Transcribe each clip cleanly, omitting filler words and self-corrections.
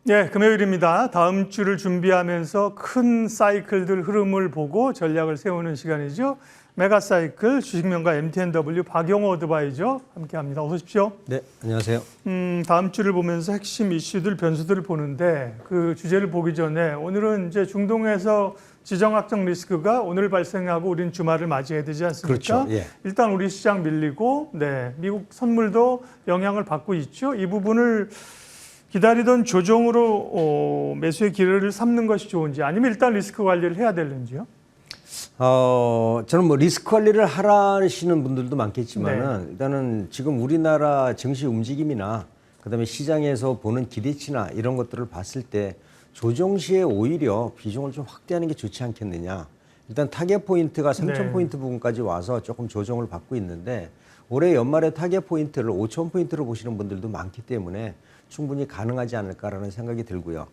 네, 금요일입니다. 다음 주를 준비하면서 큰 사이클들 흐름을 보고 전략을 세우는 시간이죠. 메가사이클 주식명가 MTNW 박용호 어드바이저 함께합니다. 어서 오십시오. 네, 안녕하세요. 다음 주를 보면서 핵심 이슈들, 변수들을 보는데 그 주제를 보기 전에 오늘은 이제 중동에서 지정학적 리스크가 오늘 발생하고 우린 주말을 맞이해야 되지 않습니까? 그렇죠. 예. 일단 우리 시장 밀리고, 네, 미국 선물도 영향을 받고 있죠. 이 부분을 기다리던 조정으로 매수의 기회를 삼는 것이 좋은지 아니면 일단 리스크 관리를 해야 되는지요? 저는 뭐 리스크 관리를 하라시는 분들도 많겠지만은 일단은 지금 우리나라 증시 움직임이나 그다음에 시장에서 보는 기대치나 이런 것들을 봤을 때 조정 시에 오히려 비중을 좀 확대하는 게 좋지 않겠느냐. 일단 타겟 포인트가 3,000포인트 부분까지 와서 조금 조정을 받고 있는데 올해 연말에 타겟 포인트를 5,000포인트로 보시는 분들도 많기 때문에 충분히 가능하지 않을까라는 생각이 들고요.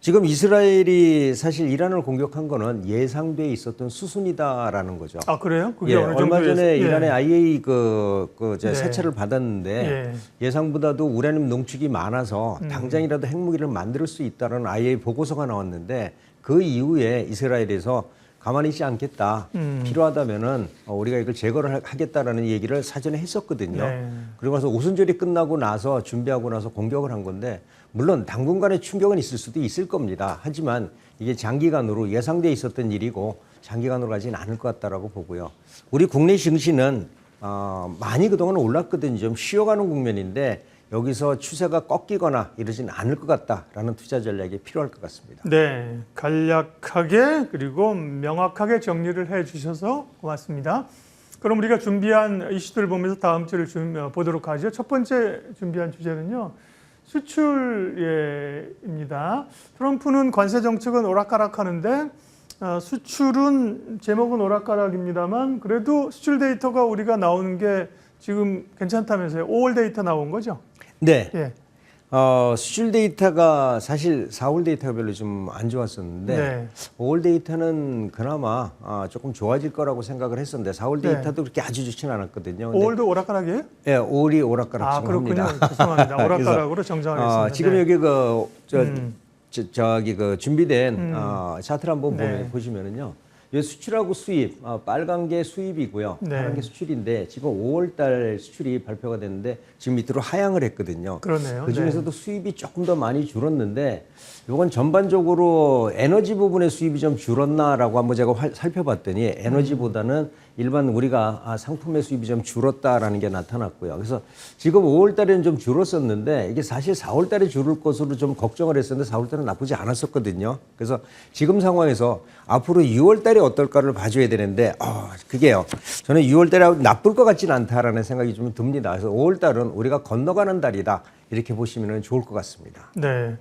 지금 이스라엘이 사실 이란을 공격한 거는 예상돼 있었던 수순이다라는 거죠. 아, 그래요? 그게 예, 어느 정도 얼마 전에 이란의 예. IAEA 네. 세차를 받았는데 예상보다도 우라늄 농축이 많아서 당장이라도 핵무기를 만들 수 있다는 IAEA 보고서가 나왔는데 그 이후에 이스라엘에서 가만히 있지 않겠다. 필요하다면은 우리가 이걸 제거를 하겠다라는 얘기를 사전에 했었거든요. 네. 그리고 나서 오순절이 끝나고 나서 준비하고 나서 공격을 한 건데 물론 당분간의 충격은 있을 수도 있을 겁니다. 하지만 이게 장기간으로 예상돼 있었던 일이고 장기간으로 가지는 않을 것 같다라고 보고요. 우리 국내 증시는 많이 그동안 올랐거든요. 좀 쉬어가는 국면인데 여기서 추세가 꺾이거나 이러진 않을 것 같다라는 투자 전략이 필요할 것 같습니다. 네, 간략하게 그리고 명확하게 정리를 해주셔서 고맙습니다. 그럼 우리가 준비한 이슈들을 보면서 다음 주를 보도록 하죠. 첫 번째 준비한 주제는요. 수출입니다. 트럼프는 관세 정책은 오락가락하는데 수출은 제목은 오락가락입니다만 그래도 수출 데이터가 우리가 나오는 게 지금 괜찮다면서요. 5월 데이터 나온 거죠? 네. 예. 수출 데이터가 사실 4월 데이터가 별로 좀 안 좋았었는데 네. 5월 데이터는 그나마 조금 좋아질 거라고 생각을 했었는데 4월 데이터도 그렇게 아주 좋지는 않았거든요. 5월도 오락가락이에요? 네, 5월이 오락가락 그렇군요. 합니다. 죄송합니다. 오락가락으로 정정하겠습니다. 지금 네. 여기 준비된 차트를 한번 보시면은요. 이 수출하고 수입, 빨간 게 수입이고요. 네. 파란 게 수출인데 지금 5월달 수출이 발표가 됐는데 지금 밑으로 하향을 했거든요. 그러네요. 그 중에서도 수입이 조금 더 많이 줄었는데 이건 전반적으로 에너지 부분의 수입이 좀 줄었나라고 한번 제가 살펴봤더니 에너지보다는 일반 우리가 상품의 수입이 좀 줄었다라는 게 나타났고요. 그래서 지금 5월 달에는 좀 줄었었는데 이게 사실 4월 달에 줄을 것으로 좀 걱정을 했었는데 4월 달은 나쁘지 않았었거든요. 그래서 지금 상황에서 앞으로 6월 달에 어떨까를 봐줘야 되는데 그게요. 저는 6월 달에 나쁠 것 같지는 않다라는 생각이 좀 듭니다. 그래서 5월 달은 우리가 건너가는 달이다. 이렇게 보시면 좋을 것 같습니다. 네.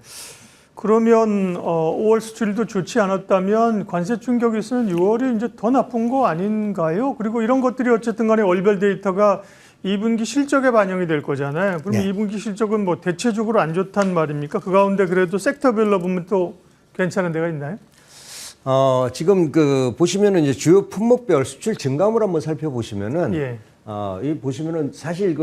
그러면 5월 수출도 좋지 않았다면 관세 충격이 있으면 6월이 이제 더 나쁜 거 아닌가요? 그리고 이런 것들이 어쨌든 간에 월별 데이터가 2분기 실적에 반영이 될 거잖아요. 그럼 2분기 실적은 뭐 대체적으로 안 좋단 말입니까? 그 가운데 그래도 섹터별로 보면 또 괜찮은 데가 있나요? 지금 보시면은 이제 주요 품목별 수출 증감을 한번 살펴보시면은 이 보시면은 사실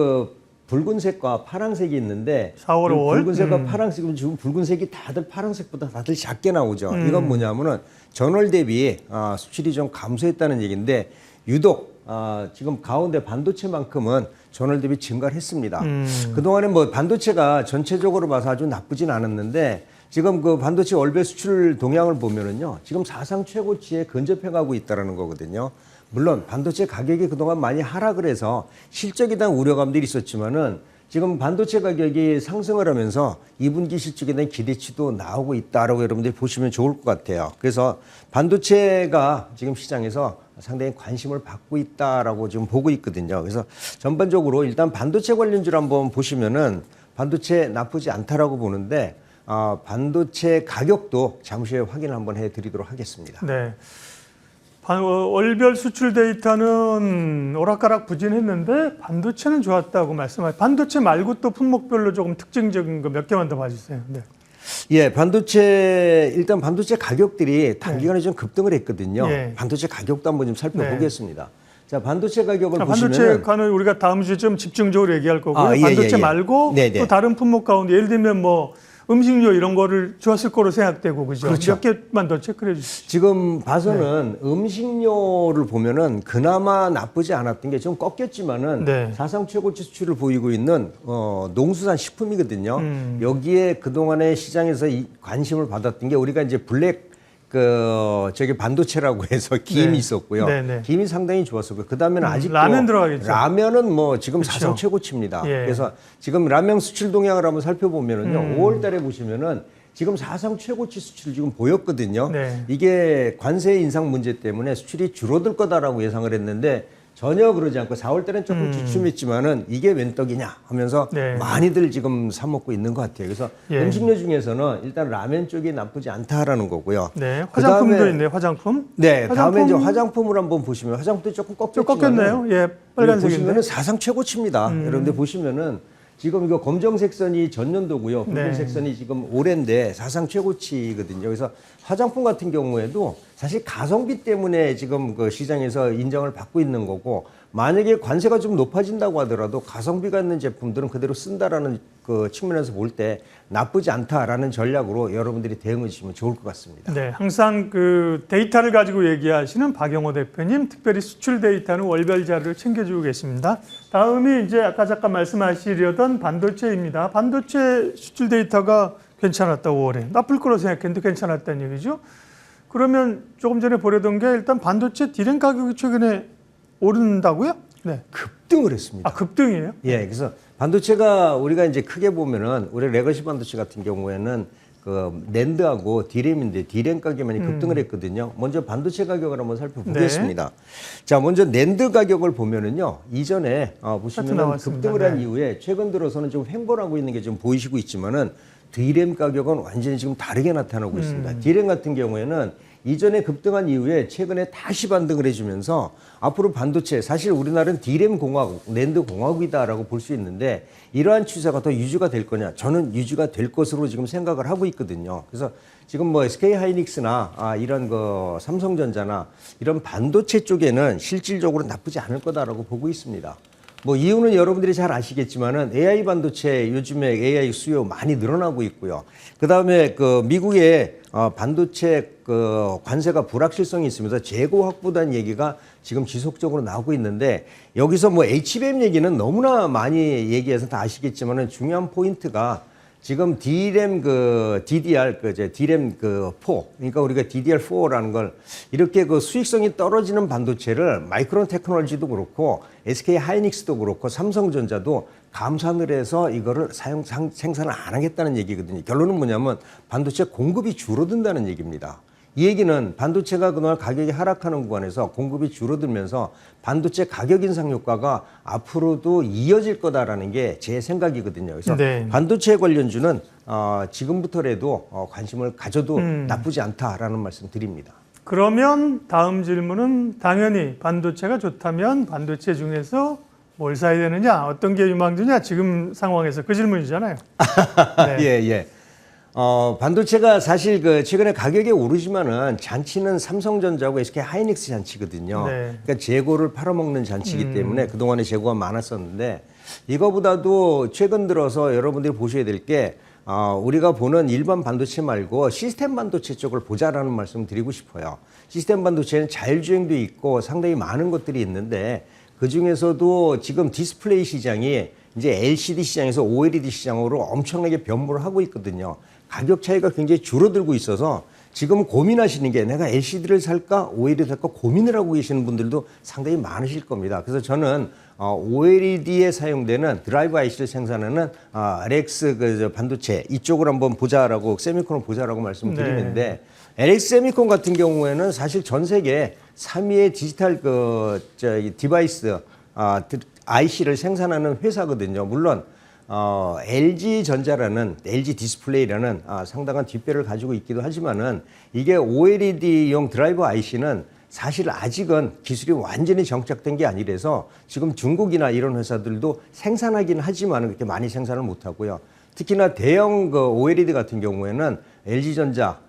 붉은색과 파란색이 있는데 4월, 5월? 붉은색과 파란색은 지금 붉은색이 파란색보다 다들 작게 나오죠. 이건 뭐냐면은 전월 대비 수출이 좀 감소했다는 얘기인데 유독 지금 가운데 반도체만큼은 전월 대비 증가를 했습니다. 그동안에 뭐 반도체가 전체적으로 봐서 아주 나쁘진 않았는데 지금 반도체 월별 수출 동향을 보면은요. 지금 사상 최고치에 근접해 가고 있다는 거거든요. 물론 반도체 가격이 그동안 많이 하락을 해서 실적에 대한 우려감들이 있었지만은 지금 반도체 가격이 상승을 하면서 2분기 실적에 대한 기대치도 나오고 있다라고 여러분들이 보시면 좋을 것 같아요. 그래서 반도체가 지금 시장에서 상당히 관심을 받고 있다라고 지금 보고 있거든요. 그래서 전반적으로 일단 반도체 관련주를 한번 보시면은 반도체 나쁘지 않다라고 보는데 반도체 가격도 잠시 후에 확인을 한번 해드리도록 하겠습니다. 네. 월별 수출 데이터는 오락가락 부진했는데 반도체는 좋았다고 말씀하셨어요. 반도체 말고 또 품목별로 조금 특징적인 거 몇 개만 더 봐주세요. 네. 예, 일단 반도체 가격들이 단기간에 좀 급등을 했거든요. 반도체 가격도 한번 좀 살펴보겠습니다. 자, 반도체 가격을 보시면 반도체는 우리가 다음 주에 좀 집중적으로 얘기할 거고요. 반도체 말고 또 다른 품목 가운데 예를 들면 뭐 음식료 이런 거를 주었을 거로 생각되고 그죠? 그렇죠. 몇 개만 더 체크해 주시죠. 지금 봐서는 음식료를 보면은 그나마 나쁘지 않았던 게 좀 꺾였지만은 네. 사상 최고치 수출을 보이고 있는 농수산 식품이거든요. 여기에 그동안에 시장에서 이 관심을 받았던 게 우리가 이제 블랙 저기 반도체라고 해서 김이 네. 있었고요. 네, 네. 김이 상당히 좋았었고요. 그 다음에는 아직도 라면 들어가겠죠. 라면은 뭐 지금 그렇죠. 사상 최고치입니다. 예. 그래서 지금 라면 수출 동향을 한번 살펴보면은요. 5월 음. 달에 보시면은 지금 사상 최고치 수출이 지금 보였거든요. 네. 이게 관세 인상 문제 때문에 수출이 줄어들 거다라고 예상을 했는데 전혀 그러지 않고 4월 달엔 조금 주춤했지만은 이게 웬 떡이냐 하면서 네. 많이들 지금 사 먹고 있는 것 같아요. 그래서 예. 음식료 중에서는 일단 라면 쪽이 나쁘지 않다라는 거고요. 네, 화장품도 그다음에 있네요. 화장품. 네, 다음에 이제 화장품 화장품을 한번 보시면 화장품도 조금 좀 꺾였지만 꺾였네요. 예, 빨간색인데. 보시면은 사상 최고치입니다. 여러분들 보시면은 지금 이거 검정색 선이 전년도고요. 붉은색 네. 선이 지금 올해인데 사상 최고치거든요. 그래서 화장품 같은 경우에도 사실 가성비 때문에 지금 그 시장에서 인정을 받고 있는 거고 만약에 관세가 좀 높아진다고 하더라도 가성비가 있는 제품들은 그대로 쓴다라는 그 측면에서 볼 때 나쁘지 않다라는 전략으로 여러분들이 대응해 주시면 좋을 것 같습니다. 네, 항상 그 데이터를 가지고 얘기하시는 박영호 대표님, 특별히 수출 데이터는 월별 자료를 챙겨주고 계십니다. 다음이 이제 아까 잠깐 말씀하시려던 반도체입니다. 반도체 수출 데이터가 괜찮았다, 5월에. 나쁠 거로 생각했는데 괜찮았다는 얘기죠. 그러면 조금 전에 보려던 게 일단 반도체 디램 가격이 최근에 오른다고요? 네. 급등을 했습니다. 아, 급등이에요? 예, 그래서 반도체가 우리가 이제 크게 보면은 우리 레거시 반도체 같은 경우에는 그 낸드하고 디램인데 디램 가격이 많이 급등을 했거든요. 먼저 반도체 가격을 한번 살펴보겠습니다. 자, 먼저 낸드 가격을 보면은요. 이전에 보시면은 나왔습니다. 급등을 한 네. 이후에 최근 들어서는 좀 횡보하고 있는 게 좀 보이시고 있지만은 디램 가격은 완전히 지금 다르게 나타나고 있습니다. 디램 같은 경우에는 이전에 급등한 이후에 최근에 다시 반등을 해주면서 앞으로 반도체 사실 우리나라는 디램 공화국, 낸드 공화국이다라고 볼 수 있는데 이러한 추세가 더 유지가 될 거냐? 저는 유지가 될 것으로 지금 생각을 하고 있거든요. 그래서 지금 뭐 SK 하이닉스나 이런 그 삼성전자나 이런 반도체 쪽에는 실질적으로 나쁘지 않을 거다라고 보고 있습니다. 뭐 이유는 여러분들이 잘 아시겠지만은 AI 반도체 요즘에 AI 수요 많이 늘어나고 있고요. 그다음에 그 미국의 반도체 그 관세가 불확실성이 있으면서 재고 확보단 얘기가 지금 지속적으로 나오고 있는데 여기서 뭐 HBM 얘기는 너무나 많이 얘기해서 다 아시겠지만은 중요한 포인트가 지금 DRAM 그 DDR 그 이제 DRAM 그 4 그러니까 우리가 DDR4라는 걸 이렇게 그 수익성이 떨어지는 반도체를 마이크론 테크놀로지도 그렇고 SK 하이닉스도 그렇고 삼성전자도 감산을 해서 이거를 생산을 안 하겠다는 얘기거든요. 결론은 뭐냐면 반도체 공급이 줄어든다는 얘기입니다. 이 얘기는 반도체가 그동안 가격이 하락하는 구간에서 공급이 줄어들면서 반도체 가격 인상 효과가 앞으로도 이어질 거다라는 게 제 생각이거든요. 그래서 네. 반도체 관련주는 지금부터라도 관심을 가져도 나쁘지 않다라는 말씀 드립니다. 그러면 다음 질문은 당연히 반도체가 좋다면 반도체 중에서 뭘 사야 되느냐, 어떤 게 유망주냐, 지금 상황에서 그 질문이잖아요. 네. 예, 예. 반도체가 사실 그 최근에 가격이 오르지만은 잔치는 삼성전자하고 SK 하이닉스 잔치거든요. 네. 그러니까 재고를 팔아먹는 잔치이기 때문에 그동안에 재고가 많았었는데 이거보다도 최근 들어서 여러분들이 보셔야 될 게 우리가 보는 일반 반도체 말고 시스템 반도체 쪽을 보자라는 말씀 드리고 싶어요. 시스템 반도체는 자율주행도 있고 상당히 많은 것들이 있는데 그 중에서도 지금 디스플레이 시장이 이제 LCD 시장에서 OLED 시장으로 엄청나게 변모를 하고 있거든요. 가격 차이가 굉장히 줄어들고 있어서 지금 고민하시는 게 내가 LCD를 살까 OLED를 살까 고민을 하고 계시는 분들도 상당히 많으실 겁니다. 그래서 저는 OLED에 사용되는 드라이브 IC를 생산하는 LX 그 반도체 이쪽을 한번 보자라고 세미콘을 보자라고 말씀드리는데 LX 세미콘 같은 경우에는 사실 전 세계 3위의 디지털 디바이스 IC를 생산하는 회사거든요. 물론 LG전자라는 LG 디스플레이라는 상당한 뒷배를 가지고 있기도 하지만은 이게 OLED용 드라이버 IC는 사실 아직은 기술이 완전히 정착된 게 아니라서 지금 중국이나 이런 회사들도 생산하긴 하지만 그렇게 많이 생산을 못 하고요. 특히나 대형 그 OLED 같은 경우에는 LG전자,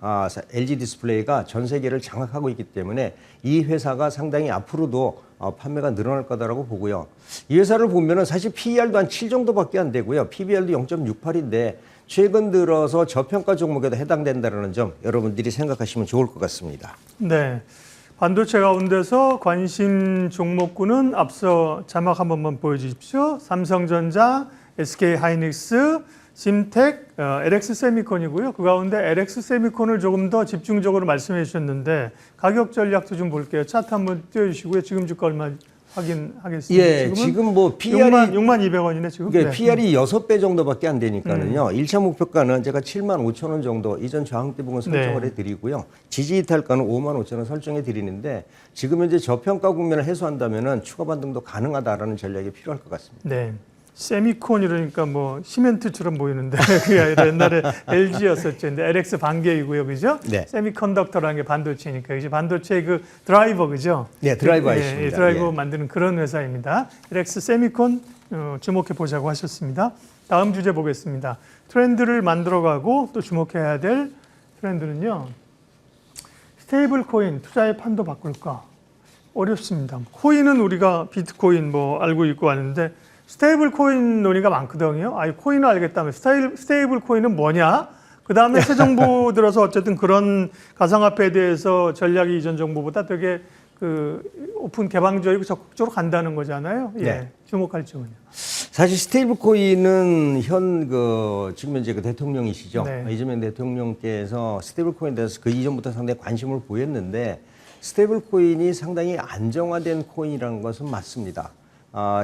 LG 디스플레이가 전 세계를 장악하고 있기 때문에 이 회사가 상당히 앞으로도 판매가 늘어날 거다라고 보고요. 이 회사를 보면은 사실 PER도 한 7 정도밖에 안 되고요. PBR도 0.68인데 최근 들어서 저평가 종목에도 해당된다는 점 여러분들이 생각하시면 좋을 것 같습니다. 네. 반도체 가운데서 관심 종목군은 앞서 자막 한 번만 보여주십시오. 삼성전자, SK하이닉스, 심텍, LX 세미콘이고요. 그 가운데 LX 세미콘을 조금 더 집중적으로 말씀해 주셨는데 가격 전략도 좀 볼게요. 차트 한번 띄워주시고요. 지금 주가 얼마 확인하겠습니다. 예, 지금 뭐 PR이 6만 200원이네 지금. 이게 네. PR이 6배 정도밖에 안 되니까는요. 1차 목표가는 제가 7만 5천 원 정도 이전 저항 대 부분 설정을 네. 해드리고요. 지지 이탈가는 5만 5천 원 설정해 드리는데 지금 현재 저평가 국면을 해소한다면은 추가 반등도 가능하다라는 전략이 필요할 것 같습니다. 네. 세미콘 이러니까 뭐 시멘트처럼 보이는데 그게 아니라 옛날에 LG였었죠. 근데 LX 반개이고요, 그죠? 네. 세미컨덕터라는 게 반도체니까 이제 반도체 그 드라이버 그죠? 네, 드라이버 예, 있습니다. 드라이버 예. 만드는 그런 회사입니다. LX 세미콘 주목해 보자고 하셨습니다. 다음 주제 보겠습니다. 트렌드를 만들어가고 또 주목해야 될 트렌드는요. 스테이블 코인 투자의 판도 바꿀까? 어렵습니다. 코인은 우리가 비트코인 뭐 알고 있고 하는데 스테이블 코인 논의가 많거든요. 코인을 알겠다면 스테이블 코인은 뭐냐? 그 다음에 새 정부 들어서 어쨌든 그런 가상화폐에 대해서 전략이 이전 정부보다 되게 그 오픈 개방적이고 적극적으로 간다는 거잖아요. 예. 네. 주목할 점은요. 사실 스테이블 코인은 지금 현재 그 대통령이시죠. 네. 이재명 대통령께서 스테이블 코인에 대해서 그 이전부터 상당히 관심을 보였는데 스테이블 코인이 상당히 안정화된 코인이라는 것은 맞습니다.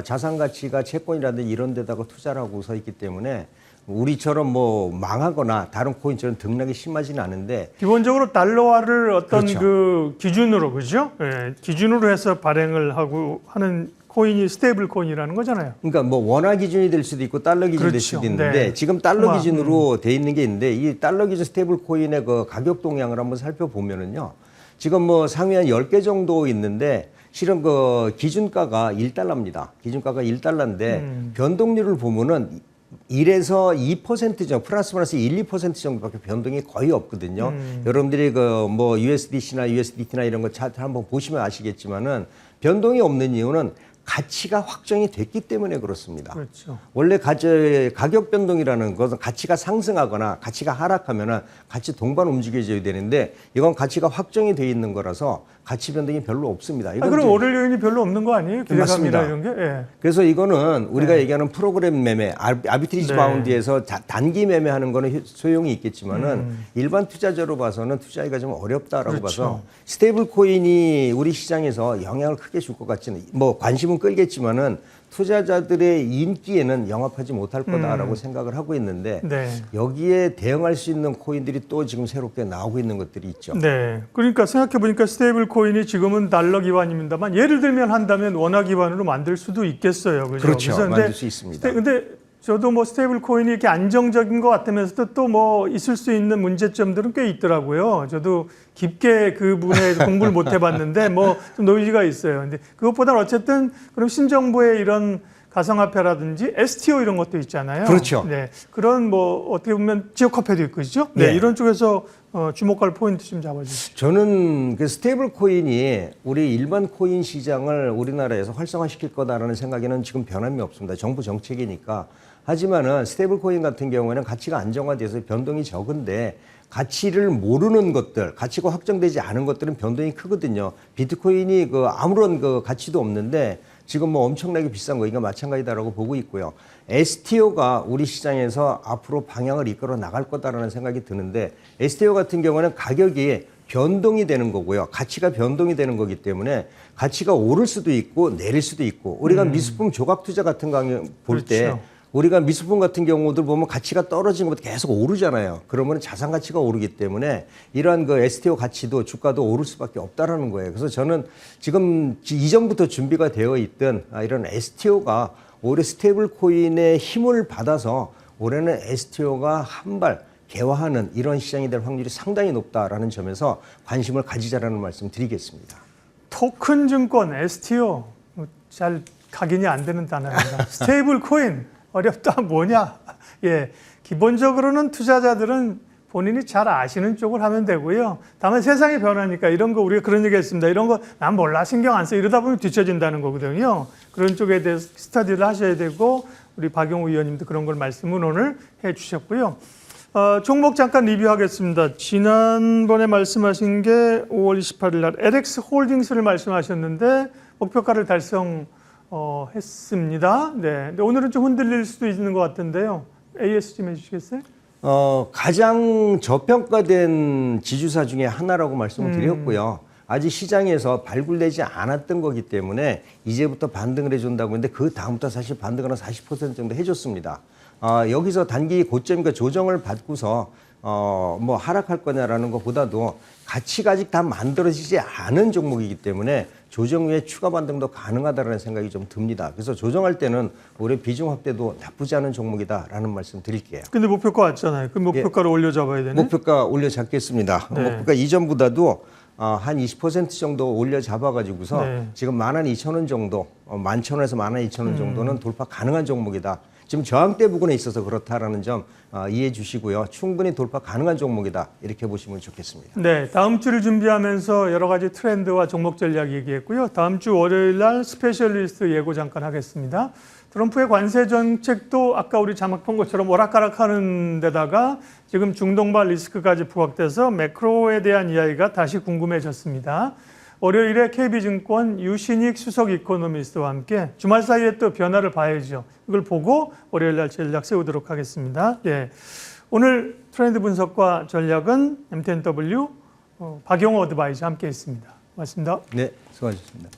자산 가치가 채권이라든지 이런 데다가 투자를 하고 서 있기 때문에 우리처럼 뭐 망하거나 다른 코인처럼 등락이 심하지는 않은데 기본적으로 달러화를 어떤 그렇죠. 그 기준으로 그죠? 예. 기준으로 해서 발행을 하고 하는 코인이 스테이블 코인이라는 거잖아요. 그러니까 뭐 원화 기준이 될 수도 있고 달러 기준이 될 그렇죠. 수도 있는데 네. 지금 달러 기준으로 돼 있는 게 있는데 이 달러 기준 스테이블 코인의 그 가격 동향을 한번 살펴보면은요. 지금 뭐 상위 한 10개 정도 있는데 실은 그 기준가가 1달러입니다. 기준가가 1달러인데 변동률을 보면은 1에서 2% 정도, 플러스 마이너스 1, 2% 정도밖에 변동이 거의 없거든요. 여러분들이 그 뭐 USDC나 USDT나 이런 거 차트 한번 보시면 아시겠지만은 변동이 없는 이유는 가치가 확정이 됐기 때문에 그렇습니다. 그렇죠. 원래 가격 변동이라는 것은 가치가 상승하거나 가치가 하락하면은 같이 동반 움직여져야 되는데 이건 가치가 확정이 돼 있는 거라서 가치 변동이 별로 없습니다. 이건 그럼 이제 오를 요인이 별로 없는 거 아니에요? 기대감이나 맞습니다. 이런 게? 예. 그래서 이거는 우리가 얘기하는 프로그램 매매, 아비트리지 네. 바운드에서 단기 매매하는 거는 소용이 있겠지만은 일반 투자자로 봐서는 투자하기가 좀 어렵다라고 그렇죠. 봐서 스테이블 코인이 우리 시장에서 영향을 크게 줄 것 같지는 뭐 관심은 끌겠지만은 투자자들의 인기에는 영합하지 못할 거다라고 생각을 하고 있는데 네. 여기에 대응할 수 있는 코인들이 또 지금 새롭게 나오고 있는 것들이 있죠. 네. 그러니까 생각해 보니까 스테이블 코인이 지금은 달러 기반입니다만 예를 들면 한다면 원화 기반으로 만들 수도 있겠어요. 그죠? 그렇죠. 그래서 만들 수 있습니다. 근데 저도 뭐 스테이블 코인이 이렇게 안정적인 것 같으면서도 또 뭐 있을 수 있는 문제점들은 꽤 있더라고요. 저도 깊게 그 분야에 공부를 못 해봤는데 뭐 좀 노이즈가 있어요. 근데 그것보다는 어쨌든 그럼 신정부의 이런 가상화폐라든지 STO 이런 것도 있잖아요. 그렇죠. 네. 그런 뭐 어떻게 보면 지역 화폐도 있고 그죠? 네. 네. 이런 쪽에서 주목할 포인트 좀 잡아주시죠. 저는 그 스테이블 코인이 우리 일반 코인 시장을 우리나라에서 활성화시킬 거다라는 생각에는 지금 변함이 없습니다. 정부 정책이니까. 하지만은 스테이블 코인 같은 경우에는 가치가 안정화돼서 변동이 적은데 가치를 모르는 것들, 가치가 확정되지 않은 것들은 변동이 크거든요. 비트코인이 그 아무런 그 가치도 없는데 지금 뭐 엄청나게 비싼 거 이거 마찬가지다라고 보고 있고요. STO가 우리 시장에서 앞으로 방향을 이끌어 나갈 거다라는 생각이 드는데 STO 같은 경우는 가격이 변동이 되는 거고요. 가치가 변동이 되는 거기 때문에 가치가 오를 수도 있고 내릴 수도 있고 우리가 미술품 조각 투자 같은 거 볼 때 그렇죠. 우리가 미술품 같은 경우들 보면 가치가 떨어지는 것도 계속 오르잖아요. 그러면 자산 가치가 오르기 때문에 이러한 그 STO 가치도 주가도 오를 수밖에 없다라는 거예요. 그래서 저는 지금 이전부터 준비가 되어 있던 이런 STO가 오히려 스테이블 코인의 힘을 받아서 올해는 STO가 한 발 개화하는 이런 시장이 될 확률이 상당히 높다라는 점에서 관심을 가지자라는 말씀 드리겠습니다. 토큰 증권 STO 잘 각인이 안 되는 단어입니다. 스테이블 코인 어렵다 뭐냐? 예, 기본적으로는 투자자들은 본인이 잘 아시는 쪽을 하면 되고요. 다만 세상이 변하니까 이런 거 우리가 그런 얘기 했습니다. 이런 거 난 몰라 신경 안 써 이러다 보면 뒤처진다는 거거든요. 그런 쪽에 대해서 스터디를 하셔야 되고 우리 박용우 위원님도 그런 걸 말씀을 오늘 해 주셨고요. 종목 잠깐 리뷰하겠습니다. 지난번에 말씀하신 게 5월 28일 날 LX 홀딩스를 말씀하셨는데 목표가를 달성했습니다. 네. 근데 오늘은 좀 흔들릴 수도 있는 것 같은데요. AS 좀 해주시겠어요? 가장 저평가된 지주사 중에 하나라고 말씀을 드렸고요. 아직 시장에서 발굴되지 않았던 거기 때문에 이제부터 반등을 해준다고 했는데 그 다음부터 사실 반등을 한 40% 정도 해줬습니다. 여기서 단기 고점과 조정을 받고서 뭐 하락할 거냐라는 것보다도 가치가 아직 다 만들어지지 않은 종목이기 때문에 조정 후에 추가 반등도 가능하다는 생각이 좀 듭니다. 그래서 조정할 때는 올해 비중 확대도 나쁘지 않은 종목이다라는 말씀 드릴게요. 근데 목표가 왔잖아요. 그 목표가를 올려 잡아야 되네. 목표가 올려 잡겠습니다. 네. 목표가 이전보다도 한 20% 정도 올려 잡아가지고서 네. 지금 12,000원 정도, 11,000원에서 12,000원 정도는 돌파 가능한 종목이다. 지금 저항대 부근에 있어서 그렇다라는 점 이해해 주시고요. 충분히 돌파 가능한 종목이다. 이렇게 보시면 좋겠습니다. 네, 다음 주를 준비하면서 여러 가지 트렌드와 종목 전략 얘기했고요. 다음 주 월요일 날 스페셜리스트 예고 잠깐 하겠습니다. 트럼프의 관세 정책도 아까 우리 자막 본 것처럼 오락가락하는 데다가 지금 중동발 리스크까지 부각돼서 매크로에 대한 이야기가 다시 궁금해졌습니다. 월요일에 KB증권 유신익 수석 이코노미스트와 함께 주말 사이에 또 변화를 봐야죠. 이걸 보고 월요일 날 전략 세우도록 하겠습니다. 예. 오늘 트렌드 분석과 전략은 MTNW 박용호 어드바이저 함께 했습니다. 고맙습니다. 네, 수고하셨습니다.